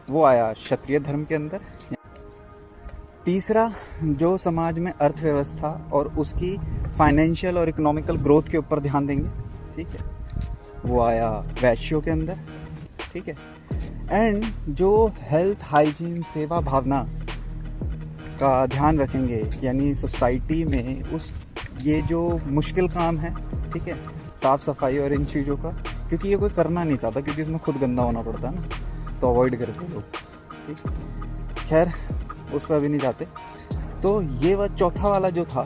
वो आया क्षत्रिय धर्म के अंदर। तीसरा, जो समाज में अर्थव्यवस्था और उसकी फाइनेंशियल और इकोनॉमिकल ग्रोथ के ऊपर ध्यान देंगे, ठीक है, वो आया वैश्यों के अंदर, ठीक है। एंड जो हेल्थ, हाइजीन, सेवा भावना का ध्यान रखेंगे, यानी सोसाइटी में ये जो मुश्किल काम है, ठीक है, साफ़ सफाई और इन चीज़ों का, क्योंकि ये कोई करना नहीं चाहता, क्योंकि इसमें खुद गंदा होना पड़ता है ना, तो अवॉइड करते लोग, ठीक। खैर, उस पर अभी नहीं जाते। तो ये वह चौथा वाला जो था,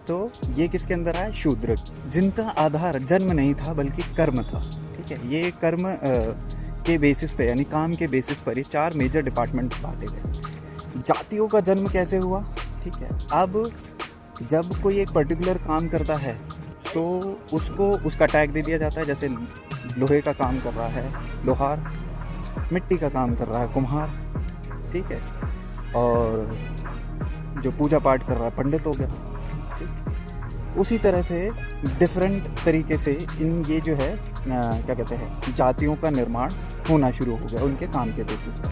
तो ये किसके अंदर आया? शूद्र, जिनका आधार जन्म नहीं था बल्कि कर्म था, ठीक है। ये कर्म के बेसिस पे, यानी काम के बेसिस पर ये 4 मेजर डिपार्टमेंट बांटे गए। जातियों का जन्म कैसे हुआ? ठीक है, अब जब कोई एक पर्टिकुलर काम करता है तो उसको उसका टैग दे दिया जाता है। जैसे लोहे का काम कर रहा है लोहार, मिट्टी का काम कर रहा है कुम्हार, ठीक है, और जो पूजा पाठ कर रहा है पंडित हो गया, ठीक। उसी तरह से डिफरेंट तरीके से ये जो है क्या कहते हैं, जातियों का निर्माण होना शुरू हो गया उनके काम के बेसिस पर,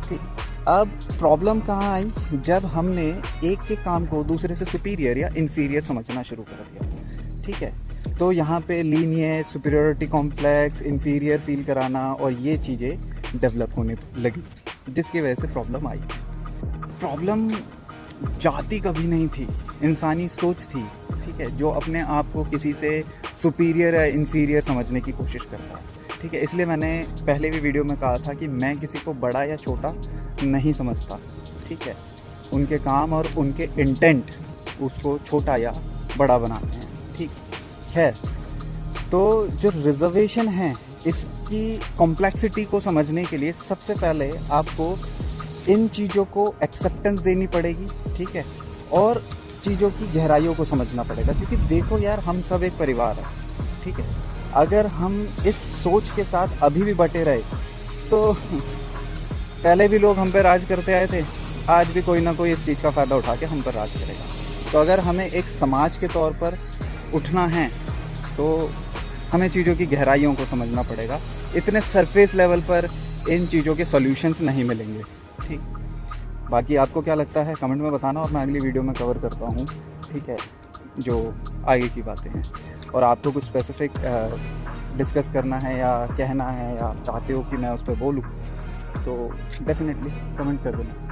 ठीक। अब प्रॉब्लम कहाँ आई? जब हमने एक के काम को दूसरे से सुपीरियर या इन्फीरियर समझना शुरू कर दिया, ठीक है। तो यहाँ पे Linnaeus, superiority complex, inferior feel कराना और ये चीज़ें डेवलप होने लगी, जिसकी वजह से प्रॉब्लम आई। प्रॉब्लम जाति कभी नहीं थी, इंसानी सोच थी, ठीक है, जो अपने आप को किसी से सुपीरियर या इन्फीरियर समझने की कोशिश करता है, ठीक है। इसलिए मैंने पहले भी वीडियो में कहा था कि मैं किसी को बड़ा या छोटा नहीं समझता, ठीक है। उनके काम और उनके इंटेंट उसको छोटा या बड़ा बनाते हैं, ठीक है। तो जो रिजर्वेशन है, इसकी कॉम्प्लेक्सिटी को समझने के लिए सबसे पहले आपको इन चीज़ों को एक्सेप्टेंस देनी पड़ेगी, ठीक है, और चीज़ों की गहराइयों को समझना पड़ेगा। क्योंकि देखो यार, हम सब एक परिवार है, ठीक है। अगर हम इस सोच के साथ अभी भी बटे रहे तो पहले भी लोग हम पे राज करते आए थे, आज भी कोई ना कोई इस चीज़ का फ़ायदा उठा के हम पर राज करेगा। तो अगर हमें एक समाज के तौर पर उठना है तो हमें चीज़ों की गहराइयों को समझना पड़ेगा। इतने सरफेस लेवल पर इन चीज़ों के सॉल्यूशंस नहीं मिलेंगे, ठीक। बाकी आपको क्या लगता है कमेंट में बताना, और मैं अगली वीडियो में कवर करता हूँ, ठीक है, जो आगे की बातें हैं। और आपको कुछ स्पेसिफिक डिस्कस करना है या कहना है या चाहते हो कि मैं उस पर बोलूँ, तो डेफिनेटली कमेंट कर देना।